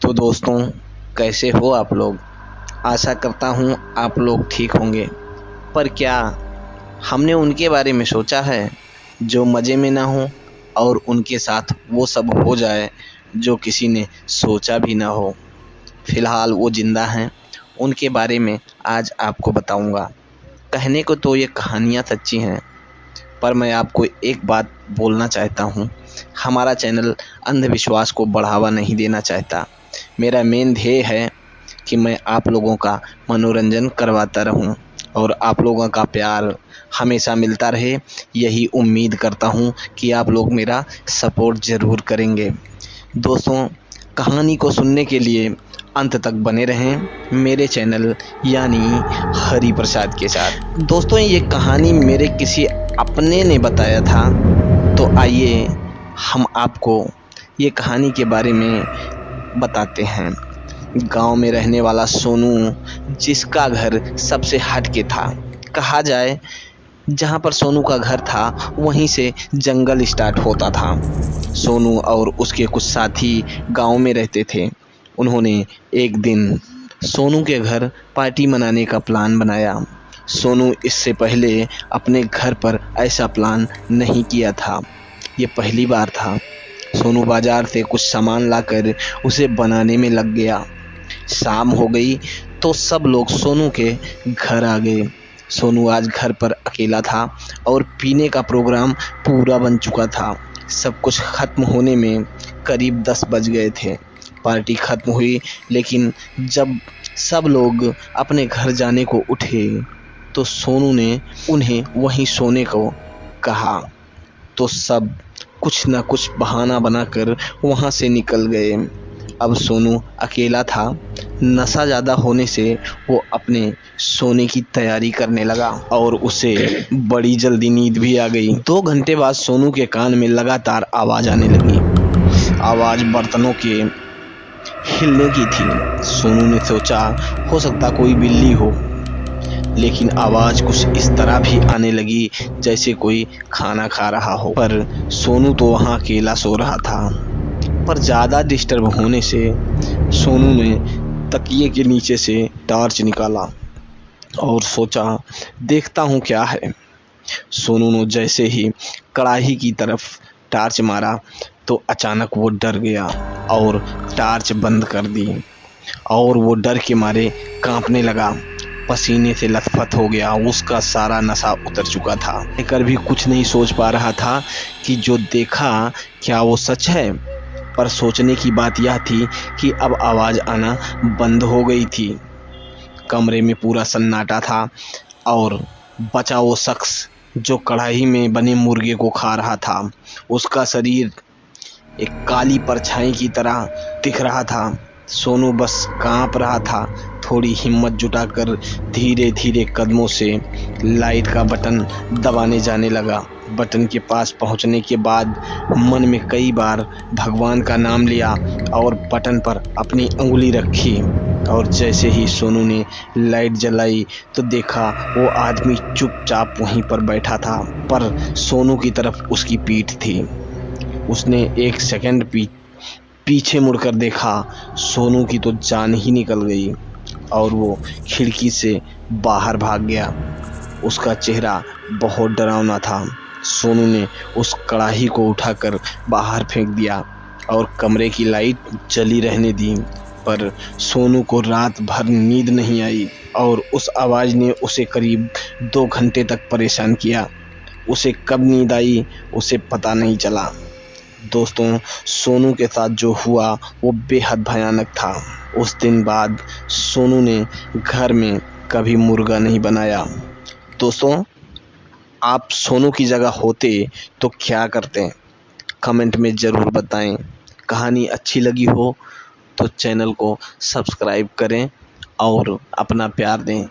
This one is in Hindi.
तो दोस्तों, कैसे हो आप लोग। आशा करता हूँ आप लोग ठीक होंगे। पर क्या हमने उनके बारे में सोचा है जो मज़े में ना हो, और उनके साथ वो सब हो जाए जो किसी ने सोचा भी ना हो। फ़िलहाल वो ज़िंदा हैं, उनके बारे में आज आपको बताऊंगा। कहने को तो ये कहानियाँ सच्ची हैं, पर मैं आपको एक बात बोलना चाहता हूँ। हमारा चैनल अंधविश्वास को बढ़ावा नहीं देना चाहता। मेरा मेन ध्येय है कि मैं आप लोगों का मनोरंजन करवाता रहूं और आप लोगों का प्यार हमेशा मिलता रहे। यही उम्मीद करता हूं कि आप लोग मेरा सपोर्ट ज़रूर करेंगे। दोस्तों, कहानी को सुनने के लिए अंत तक बने रहें मेरे चैनल यानी हरि प्रसाद के साथ। दोस्तों, ये कहानी मेरे किसी अपने ने बताया था, तो आइए हम आपको ये कहानी के बारे में बताते हैं। गांव में रहने वाला सोनू, जिसका घर सबसे हटके था, कहा जाए जहां पर सोनू का घर था वहीं से जंगल स्टार्ट होता था। सोनू और उसके कुछ साथी गांव में रहते थे। उन्होंने एक दिन सोनू के घर पार्टी मनाने का प्लान बनाया। सोनू इससे पहले अपने घर पर ऐसा प्लान नहीं किया था, ये पहली बार था। सोनू बाजार से कुछ सामान लाकर उसे बनाने में लग गया। शाम हो गई तो सब लोग सोनू के घर आ गए। सोनू आज घर पर अकेला था और पीने का प्रोग्राम पूरा बन चुका था। सब कुछ खत्म होने में करीब 10 बज गए थे। पार्टी खत्म हुई, लेकिन जब सब लोग अपने घर जाने को उठे तो सोनू ने उन्हें वहीं सोने को कहा, तो सब कुछ न कुछ बहाना बनाकर वहां से निकल गए। अब सोनू अकेला था। नशा ज़्यादा होने से वो अपने सोने की तैयारी करने लगा और उसे बड़ी जल्दी नींद भी आ गई। 2 घंटे बाद सोनू के कान में लगातार आवाज़ आने लगी। आवाज़ बर्तनों के हिलने की थी। सोनू ने सोचा हो सकता कोई बिल्ली हो, लेकिन आवाज़ कुछ इस तरह भी आने लगी जैसे कोई खाना खा रहा हो। पर सोनू तो वहाँ अकेला सो रहा था। पर ज़्यादा डिस्टर्ब होने से सोनू ने तकिए के नीचे से टॉर्च निकाला और सोचा देखता हूँ क्या है। सोनू ने जैसे ही कढ़ाई की तरफ टॉर्च मारा तो अचानक वो डर गया और टॉर्च बंद कर दी, और वो डर के मारे कांपने लगा। पसीने से लथपथ हो गया। उसका सारा नशा उतर चुका था। लेकर भी कुछ नहीं सोच पा रहा था कि जो देखा क्या वो सच है। पर सोचने की बात यह थी कि अब आवाज़ आना बंद हो गई थी। कमरे में पूरा सन्नाटा था और बचा वो शख्स जो कढ़ाई में बने मुर्गे को खा रहा था। उसका शरीर एक काली परछाई की तरह दिख रहा था। सोनू बस कांप रहा था। थोड़ी हिम्मत जुटाकर धीरे धीरे कदमों से लाइट का बटन दबाने जाने लगा। बटन के पास पहुंचने के बाद मन में कई बार भगवान का नाम लिया और बटन पर अपनी उंगली रखी। और जैसे ही सोनू ने लाइट जलाई तो देखा वो आदमी चुपचाप वहीं पर बैठा था, पर सोनू की तरफ उसकी पीठ थी। उसने एक सेकंड पीछे मुड़कर देखा। सोनू की तो जान ही निकल गई और वो खिड़की से बाहर भाग गया। उसका चेहरा बहुत डरावना था। सोनू ने उस कढ़ाई को उठाकर बाहर फेंक दिया और कमरे की लाइट जली रहने दी। पर सोनू को रात भर नींद नहीं आई और उस आवाज़ ने उसे करीब 2 घंटे तक परेशान किया। उसे कब नींद आई उसे पता नहीं चला। दोस्तों, सोनू के साथ जो हुआ वो बेहद भयानक था। उस दिन बाद सोनू ने घर में कभी मुर्गा नहीं बनाया। दोस्तों, आप सोनू की जगह होते तो क्या करते? कमेंट में ज़रूर बताएं। कहानी अच्छी लगी हो तो चैनल को सब्सक्राइब करें और अपना प्यार दें।